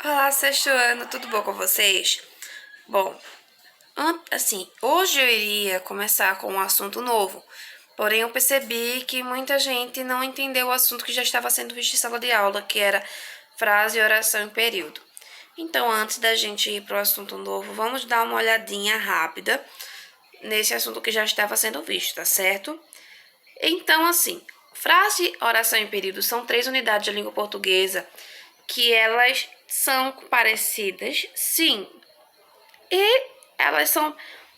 Olá, sexto ano, tudo bom com vocês? Bom, hoje eu iria começar com um assunto novo, porém eu percebi que muita gente não entendeu o assunto que já estava sendo visto em sala de aula, que era frase e oração em período. Então, antes da gente ir para o assunto novo, vamos dar uma olhadinha rápida nesse assunto que já estava sendo visto, tá certo? Então, frase, oração e período são três unidades da língua portuguesa que elas são parecidas, sim, e elas são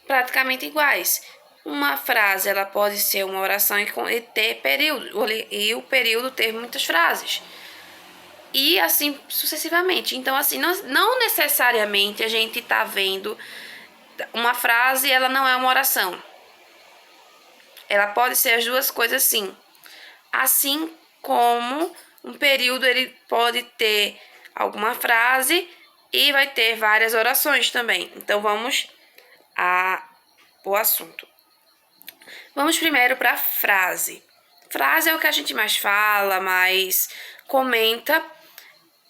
praticamente iguais. Uma frase ela pode ser uma oração e ter período, e o período ter muitas frases. E assim sucessivamente. Então, não necessariamente a gente está vendo uma frase, ela não é uma oração. Ela pode ser as duas coisas, sim. Assim como um período ele pode ter alguma frase e vai ter várias orações também. Então vamos ao assunto. Vamos primeiro para a frase. Frase é o que a gente mais fala, mais comenta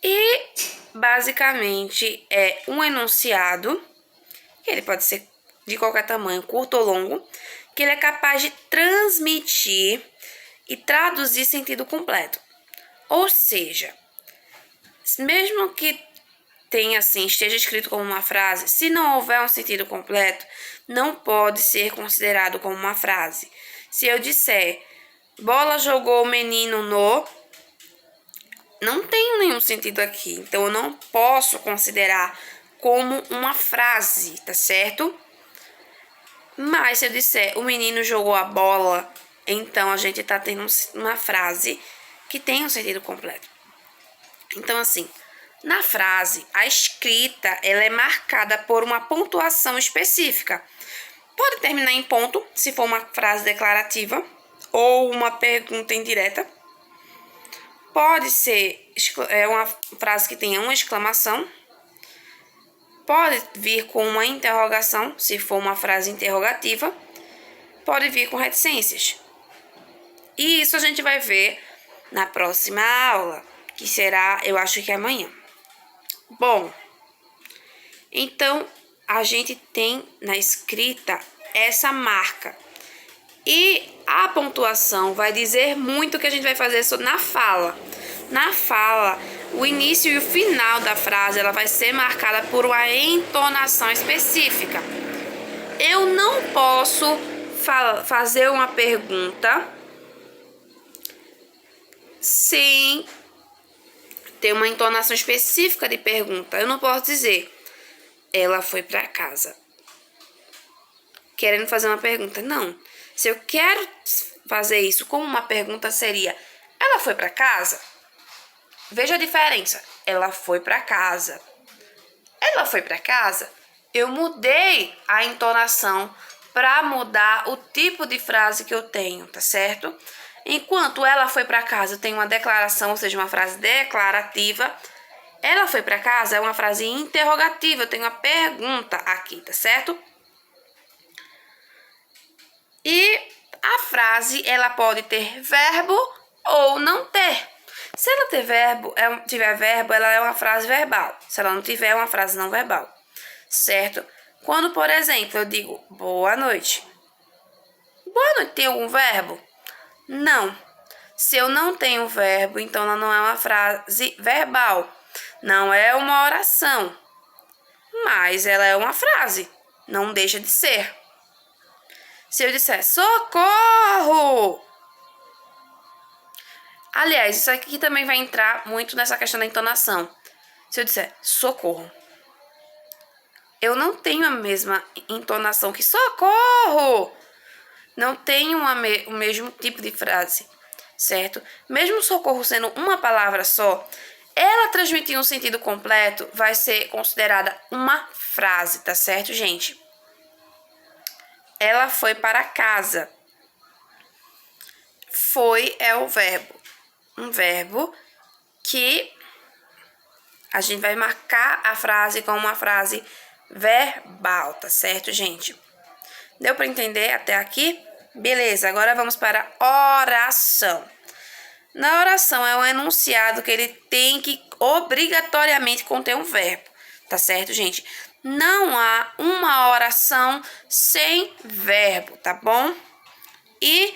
e basicamente é um enunciado, que ele pode ser de qualquer tamanho, curto ou longo, que ele é capaz de transmitir e traduzir sentido completo. Ou seja, mesmo que tenha esteja escrito como uma frase, se não houver um sentido completo, não pode ser considerado como uma frase. Se eu disser, bola jogou o menino no, não tem nenhum sentido aqui, então eu não posso considerar como uma frase, tá certo? Mas se eu disser, o menino jogou a bola, então a gente tá tendo uma frase que tem um sentido completo. Então, na frase, a escrita ela é marcada por uma pontuação específica. Pode terminar em ponto, se for uma frase declarativa ou uma pergunta indireta. Pode ser uma frase que tenha uma exclamação. Pode vir com uma interrogação, se for uma frase interrogativa. Pode vir com reticências. E isso a gente vai ver na próxima aula, que será, eu acho que amanhã. Bom, então a gente tem na escrita essa marca. E a pontuação vai dizer muito o que a gente vai fazer na fala. Na fala, o início e o final da frase ela vai ser marcada por uma entonação específica. Eu não posso fazer uma pergunta sem ter uma entonação específica de pergunta. Eu não posso dizer, ela foi para casa, querendo fazer uma pergunta. Não. Se eu quero fazer isso como uma pergunta, seria, ela foi para casa? Veja a diferença. Ela foi para casa. Ela foi para casa? Eu mudei a entonação para mudar o tipo de frase que eu tenho, tá certo? Enquanto ela foi para casa, eu tenho uma declaração, ou seja, uma frase declarativa. Ela foi para casa é uma frase interrogativa, eu tenho uma pergunta aqui, tá certo? E a frase, ela pode ter verbo ou não ter. Se ela tiver verbo, ela é uma frase verbal. Se ela não tiver, é uma frase não verbal. Certo? Quando, por exemplo, eu digo boa noite. Boa noite tem algum verbo? Não. Se eu não tenho verbo, então ela não é uma frase verbal. Não é uma oração. Mas ela é uma frase. Não deixa de ser. Se eu disser socorro! Aliás, isso aqui também vai entrar muito nessa questão da entonação. Se eu disser socorro, eu não tenho a mesma entonação que socorro. Não tenho o mesmo tipo de frase, certo? Mesmo socorro sendo uma palavra só, ela transmitir um sentido completo vai ser considerada uma frase, tá certo, gente? Ela foi para casa. Foi é o verbo. Um verbo que a gente vai marcar a frase como uma frase verbal, tá certo, gente? Deu para entender até aqui? Beleza, agora vamos para oração. Na oração é um enunciado que ele tem que obrigatoriamente conter um verbo, tá certo, gente? Não há uma oração sem verbo, tá bom? E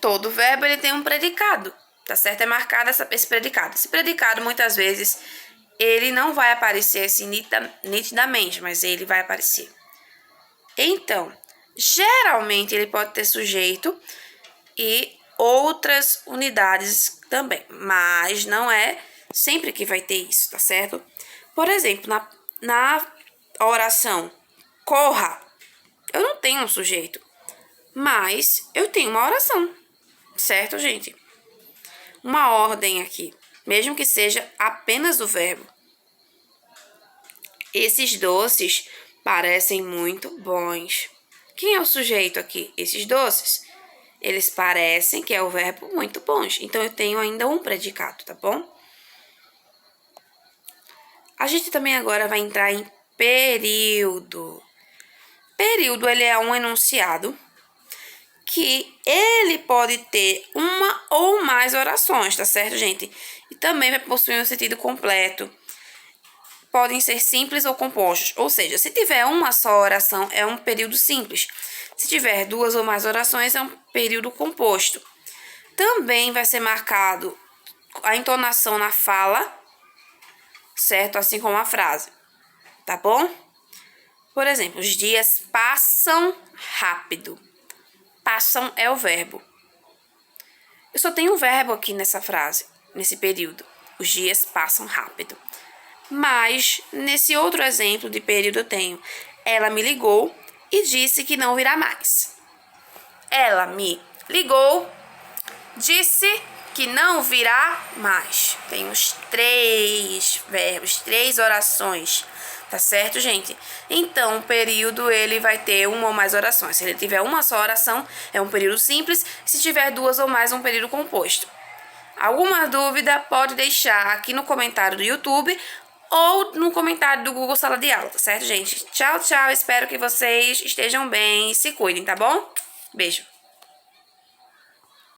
todo verbo ele tem um predicado, tá certo? É marcado esse predicado. Esse predicado, muitas vezes, ele não vai aparecer assim nitidamente, mas ele vai aparecer. Então, geralmente ele pode ter sujeito e outras unidades também, mas não é sempre que vai ter isso, tá certo? Por exemplo, na oração corra, eu não tenho um sujeito, mas eu tenho uma oração, certo, gente? Uma ordem aqui, mesmo que seja apenas o verbo. Esses doces parecem muito bons. Quem é o sujeito aqui? Esses doces. Eles parecem, que é o verbo, muito bons. Então, eu tenho ainda um predicado, tá bom? A gente também agora vai entrar em período. Período, ele é um enunciado que ele pode ter uma ou mais orações, tá certo, gente? E também vai possuir um sentido completo. Podem ser simples ou compostos. Ou seja, se tiver uma só oração, é um período simples. Se tiver duas ou mais orações, é um período composto. Também vai ser marcado a entonação na fala, certo? Assim como a frase, tá bom? Por exemplo, os dias passam rápido. Passam é o verbo. Eu só tenho um verbo aqui nessa frase, nesse período. Os dias passam rápido. Mas, nesse outro exemplo de período, eu tenho: ela me ligou e disse que não virá mais. Ela me ligou, disse que não virá mais. Tem os 3 verbos, 3 orações. Tá certo, gente? Então, o período, ele vai ter uma ou mais orações. Se ele tiver uma só oração, é um período simples. Se tiver duas ou mais, é um período composto. Alguma dúvida, pode deixar aqui no comentário do YouTube ou no comentário do Google Sala de Aula, tá certo, gente? Tchau, tchau. Espero que vocês estejam bem e se cuidem, tá bom? Beijo.